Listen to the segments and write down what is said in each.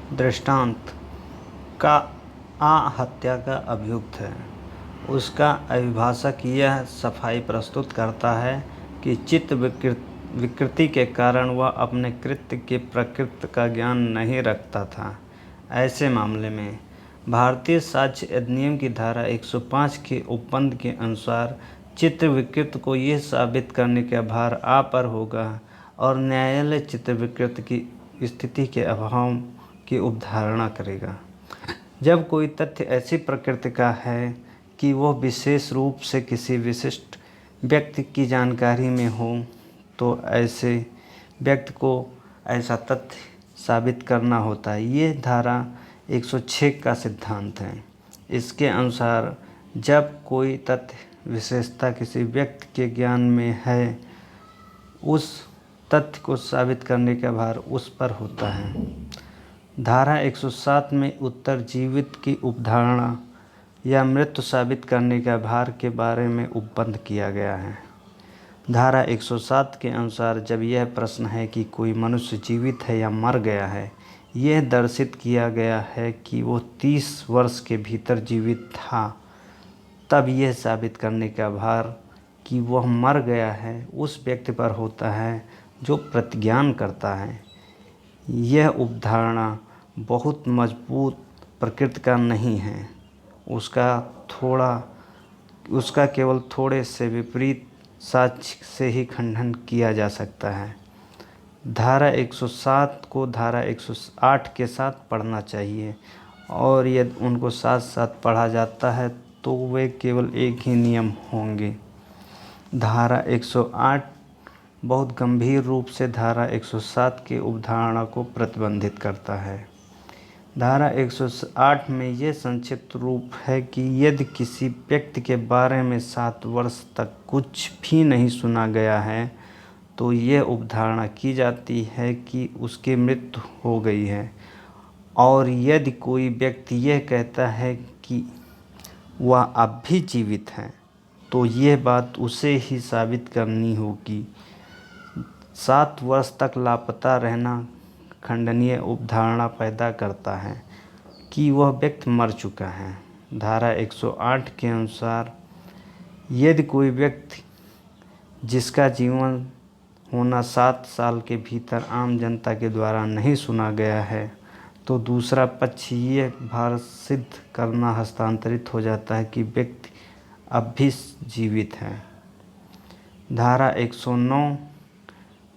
दृष्टांत का हत्या का अभियुक्त है, उसका अभिभाषक यह सफाई प्रस्तुत करता है कि चित्त विकृति के कारण वह अपने कृत्य की प्रकृति का ज्ञान नहीं रखता था। ऐसे मामले में भारतीय साक्ष्य अधिनियम की धारा 105 के उपबंध के अनुसार चित्त विकृत को यह साबित करने का भार आप पर होगा और न्यायालय चित्त विकृत की स्थिति के अभाव की उपधारणा करेगा। जब कोई तथ्य ऐसी प्रकृति का है कि वह विशेष रूप से किसी विशिष्ट व्यक्ति की जानकारी में हो, तो ऐसे व्यक्ति को ऐसा तथ्य साबित करना होता है। ये धारा 106 का सिद्धांत है। इसके अनुसार जब कोई तथ्य विशेषता किसी व्यक्ति के ज्ञान में है, उस तथ्य को साबित करने का भार उस पर होता है। धारा 107 में उत्तरजीवित की उपधारणा या मृत्यु साबित करने का भार के बारे में उपबंध किया गया है। धारा 107 के अनुसार जब यह प्रश्न है कि कोई मनुष्य जीवित है या मर गया है, यह दर्शित किया गया है कि वो 30 वर्ष के भीतर जीवित था, तब यह साबित करने का भार कि वह मर गया है उस व्यक्ति पर होता है जो प्रतिज्ञान करता है। यह उपधारणा बहुत मजबूत प्रकृति का नहीं है, उसका केवल थोड़े से विपरीत साक्ष्य से ही खंडन किया जा सकता है। धारा 107 को धारा 108 के साथ पढ़ना चाहिए, और यदि उनको साथ साथ पढ़ा जाता है तो वे केवल एक ही नियम होंगे। धारा 108 बहुत गंभीर रूप से धारा 107 के उपधारणा को प्रतिबंधित करता है। धारा 108 में यह संक्षिप्त रूप है कि यदि किसी व्यक्ति के बारे में 7 वर्ष तक कुछ भी नहीं सुना गया है, तो यह उपधारणा की जाती है कि उसकी मृत्यु हो गई है। और यदि कोई व्यक्ति यह कहता है कि वह अब भी जीवित है, तो यह बात उसे ही साबित करनी होगी। 7 वर्ष तक लापता रहना खंडनीय उपधारणा पैदा करता है कि वह व्यक्ति मर चुका है। धारा 108 के अनुसार यदि कोई व्यक्ति जिसका जीवन होना 7 साल के भीतर आम जनता के द्वारा नहीं सुना गया है, तो दूसरा पक्ष ये भार सिद्ध करना हस्तांतरित हो जाता है कि व्यक्ति अब भी जीवित है। धारा 109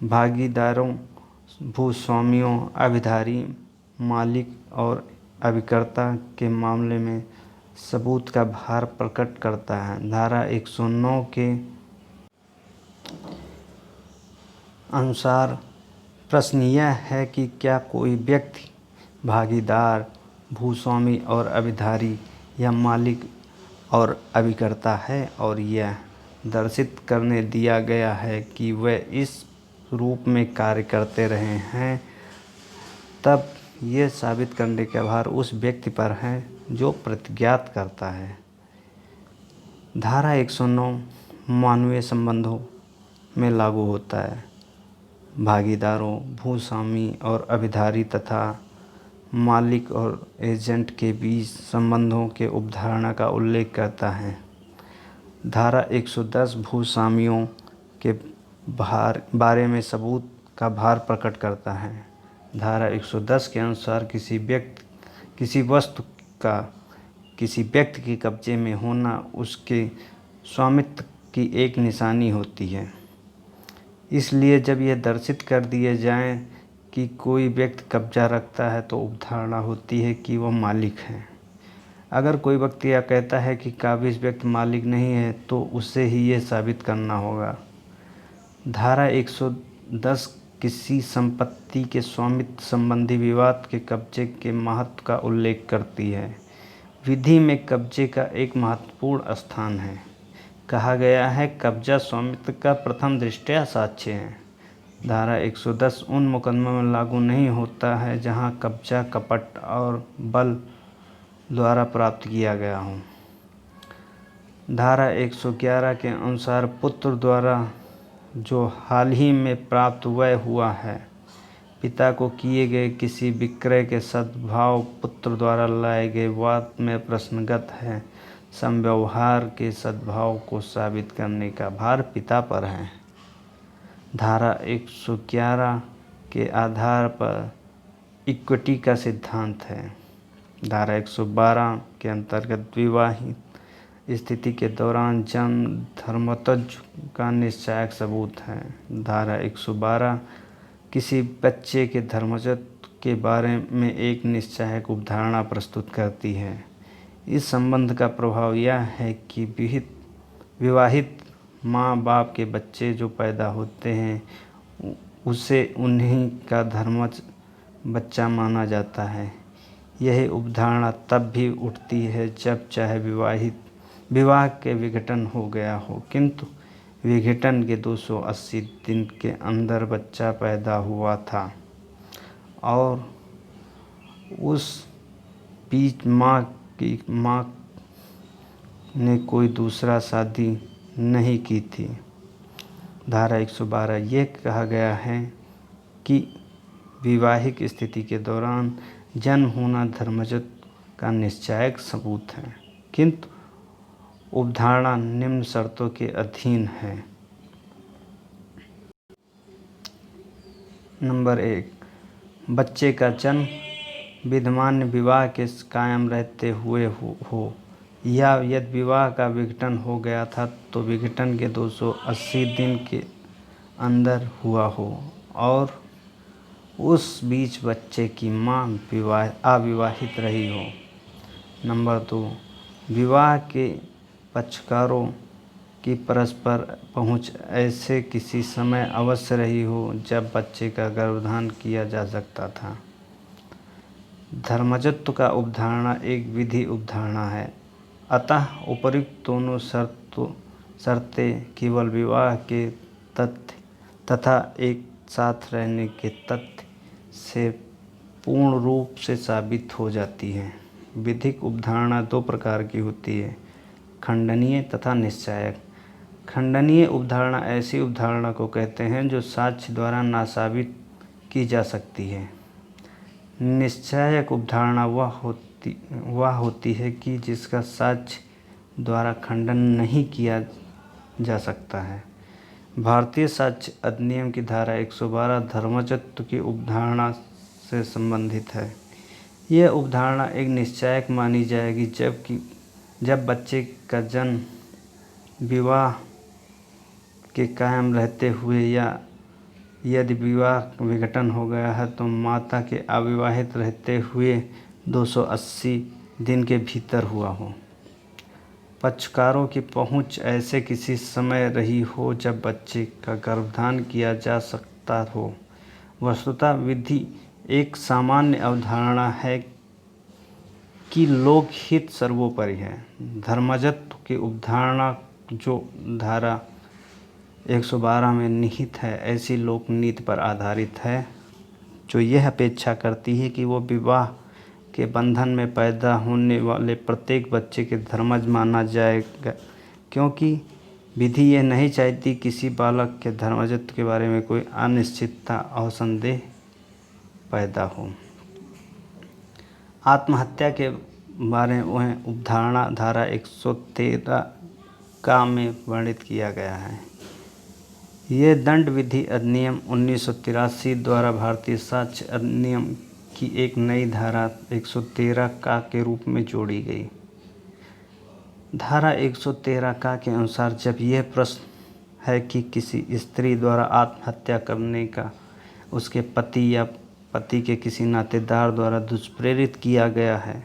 भागीदारों, भूस्वामियों, अभिधारी, मालिक और अभिकर्ता के मामले में सबूत का भार प्रकट करता है। धारा 109 के अनुसार प्रश्न यह है कि क्या कोई व्यक्ति भागीदार, भूस्वामी और अभिधारी या मालिक और अभिकर्ता है, और यह दर्शित करने दिया गया है कि वे इस रूप में कार्य करते रहे हैं, तब यह साबित करने का भार उस व्यक्ति पर है जो प्रतिज्ञात करता है। धारा 109 मानवीय संबंधों में लागू होता है। भागीदारों, भूस्वामी और अभिधारी तथा मालिक और एजेंट के बीच संबंधों के उपधारणा का उल्लेख करता है। धारा 110 भूस्वामियों के बारे में सबूत का भार प्रकट करता है। धारा 110 के अनुसार किसी वस्तु का किसी व्यक्ति के कब्जे में होना उसके स्वामित्व की एक निशानी होती है। इसलिए जब यह दर्शित कर दिए जाए कि कोई व्यक्ति कब्जा रखता है, तो उपधारणा होती है कि वह मालिक है। अगर कोई व्यक्ति यह कहता है कि काबिज व्यक्ति मालिक नहीं है, तो उसे ही यह साबित करना होगा। धारा 110 किसी संपत्ति के स्वामित्व संबंधी विवाद के कब्जे के महत्व का उल्लेख करती है। विधि में कब्जे का एक महत्वपूर्ण स्थान है। कहा गया है, कब्जा स्वामित्व का प्रथम दृष्टया साक्ष्य है। धारा 110 उन मुकदमों में लागू नहीं होता है जहां कब्जा कपट और बल द्वारा प्राप्त किया गया हो। धारा 111 के अनुसार पुत्र द्वारा जो हाल ही में प्राप्त व्यय हुआ है, पिता को किए गए किसी विक्रय के सद्भाव पुत्र द्वारा लाए गए वाद में प्रश्नगत है। समव्यवहार के सद्भाव को साबित करने का भार पिता पर है। धारा 111 के आधार पर इक्विटी का सिद्धांत है। धारा 112 के अंतर्गत विवाहित स्थिति के दौरान जन्म धर्मतज्ञ का निश्चायक सबूत है। धारा 112 किसी बच्चे के धर्मजत्व के बारे में एक निश्चायक उपधारणा प्रस्तुत करती है। इस संबंध का प्रभाव यह है कि विवाहित माँ बाप के बच्चे जो पैदा होते हैं उसे उन्हीं का धर्मज बच्चा माना जाता है। यह उपधारणा तब भी उठती है जब चाहे विवाह के विघटन हो गया हो, किंतु विघटन के 280 दिन के अंदर बच्चा पैदा हुआ था और उस बीच माँ ने कोई दूसरा शादी नहीं की थी। धारा 112 ये कहा गया है कि वैवाहिक स्थिति के दौरान जन्म होना धर्मजत्व का निश्चायक सबूत है, किंतु उपधारणा निम्न शर्तों के अधीन है। नंबर 1, बच्चे का जन्म विद्यमान विवाह के कायम रहते हुए हो या यदि विवाह का विघटन हो गया था तो विघटन के 280 दिन के अंदर हुआ हो और उस बीच बच्चे की माँ अविवाहित रही हो। नंबर 2, विवाह के पक्षकारों की परस्पर पहुँच ऐसे किसी समय अवश्य रही हो जब बच्चे का गर्भधान किया जा सकता था। धर्मजत्व का उपधारणा एक विधि उपधारणा है, अतः उपर्युक्त दोनों शर्तें केवल विवाह के तथ्य तथा एक साथ रहने के तथ्य से पूर्ण रूप से साबित हो जाती है। विधिक उपधारणा 2 प्रकार की होती है, खंडनीय तथा निश्चायक। खंडनीय उपधारणा ऐसी उपधारणा को कहते हैं जो साक्ष्य द्वारा नासाबित की जा सकती है। निश्चायक उपधारणा वह होती है कि जिसका साक्ष्य द्वारा खंडन नहीं किया जा सकता है। भारतीय साक्ष्य अधिनियम की धारा 112 धर्मजत्व की उपधारणा से संबंधित है। यह उपधारणा एक निश्चायक मानी जाएगी जब बच्चे का जन्म विवाह के कायम रहते हुए या यदि विवाह विघटन हो गया है तो माता के अविवाहित रहते हुए 280 दिन के भीतर हुआ हो। पक्षकारों की पहुंच ऐसे किसी समय रही हो जब बच्चे का गर्भधान किया जा सकता हो। वस्तुतः विधि एक सामान्य अवधारणा है कि लोकहित सर्वोपरि है। धर्मजत्व की उपधारणा जो धारा 112 में निहित है ऐसी लोकनीति पर आधारित है जो यह अपेक्षा करती है कि वो विवाह के बंधन में पैदा होने वाले प्रत्येक बच्चे के धर्मज माना जाएगा, क्योंकि विधि यह नहीं चाहती किसी बालक के धर्मजत्व के बारे में कोई अनिश्चितता और संदेह पैदा हो। आत्महत्या के बारे में उपधारणा धारा 113 का में वर्णित किया गया है। ये दंड विधि अधिनियम 1983 द्वारा भारतीय साक्ष्य अधिनियम की एक नई धारा 113 का के रूप में जोड़ी गई। धारा 113 का के अनुसार जब यह प्रश्न है कि किसी स्त्री द्वारा आत्महत्या करने का उसके पति या पति के किसी नातेदार द्वारा दुष्प्रेरित किया गया है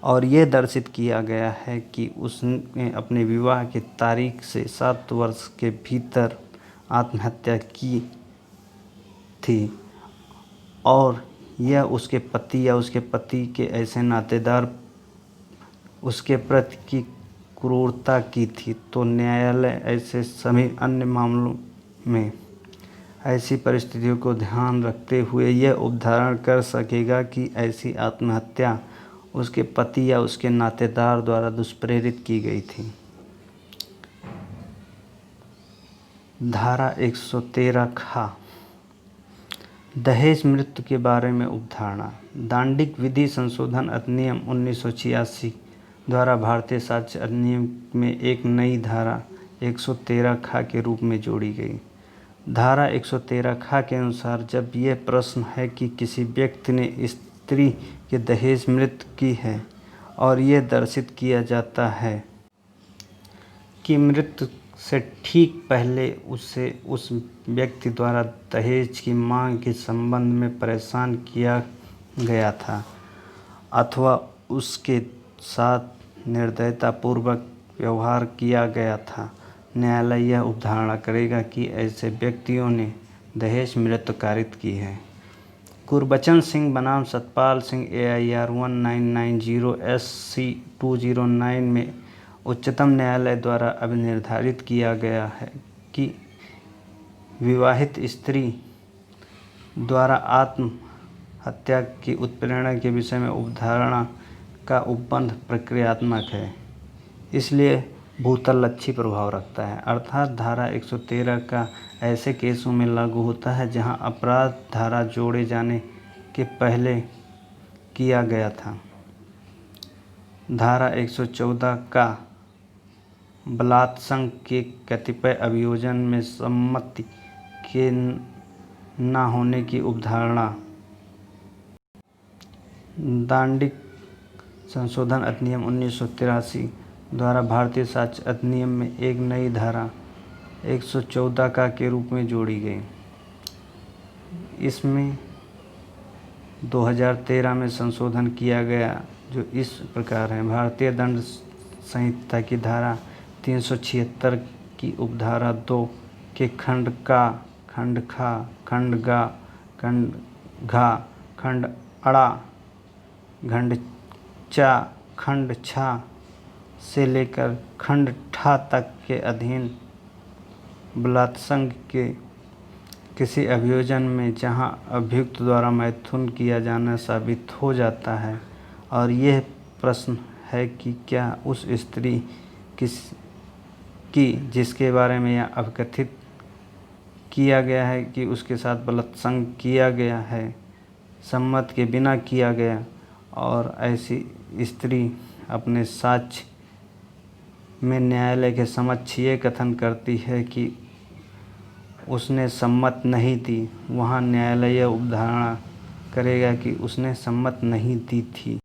और यह दर्शित किया गया है कि उसने अपने विवाह की तारीख से 7 वर्ष के भीतर आत्महत्या की थी और यह उसके पति या उसके पति के ऐसे नातेदार उसके प्रति की क्रूरता की थी, तो न्यायालय ऐसे सभी अन्य मामलों में ऐसी परिस्थितियों को ध्यान रखते हुए यह उपधारण कर सकेगा कि ऐसी आत्महत्या उसके पति या उसके नातेदार द्वारा दुष्प्रेरित की गई थी। धारा 113 खा दहेज मृत्यु के बारे में उपधारणा। दांडिक विधि संशोधन अधिनियम 1986 द्वारा भारतीय साक्ष्य अधिनियम में एक नई धारा 113 खा के रूप में जोड़ी गई। धारा 113 खा के अनुसार जब यह प्रश्न है कि किसी व्यक्ति ने स्त्री के दहेज मृत्यु की है और यह दर्शित किया जाता है कि मृत्यु से ठीक पहले उसे उस व्यक्ति द्वारा दहेज की मांग के संबंध में परेशान किया गया था अथवा उसके साथ निर्दयतापूर्वक व्यवहार किया गया था, न्यायालय यह उपधारणा करेगा कि ऐसे व्यक्तियों ने दहेज मृत्यु कारित की है। गुरबचन सिंह बनाम सतपाल सिंह AIR 1990 SC 209 में उच्चतम न्यायालय द्वारा अभिनिर्धारित किया गया है कि विवाहित स्त्री द्वारा आत्महत्या की उत्प्रेरणा के विषय में उपधारणा का उपबंध प्रक्रियात्मक है, इसलिए भूतललक्षी प्रभाव रखता है। अर्थात धारा 113 का ऐसे केसों में लागू होता है जहां अपराध धारा जोड़े जाने के पहले किया गया था। धारा 114 का बलात्संग के कतिपय अभियोजन में सम्मति के न होने की उपधारणा। दांडिक संशोधन अधिनियम 1983 द्वारा भारतीय साक्ष्य अधिनियम में एक नई धारा 114 का के रूप में जोड़ी गई। इसमें 2013 में संशोधन किया गया जो इस प्रकार है। भारतीय दंड संहिता की धारा 376 की उपधारा 2 के खंड का, खंड खा, खंड गा, खंड घा, खंड अड़ा, खंड चा, खंड छा से लेकर खंड ठा तक के अधीन बलात्संग के किसी अभियोजन में जहां अभियुक्त द्वारा मैथुन किया जाना साबित हो जाता है और यह प्रश्न है कि क्या उस स्त्री की जिसके बारे में यह अवकथित किया गया है कि उसके साथ बलात्संग किया गया है सम्मत के बिना किया गया और ऐसी स्त्री अपने साक्ष्य में न्यायालय के समक्ष ये कथन करती है कि उसने सम्मत नहीं दी, वहाँ न्यायालय यह उपधारणा करेगा कि उसने सम्मत नहीं दी थी।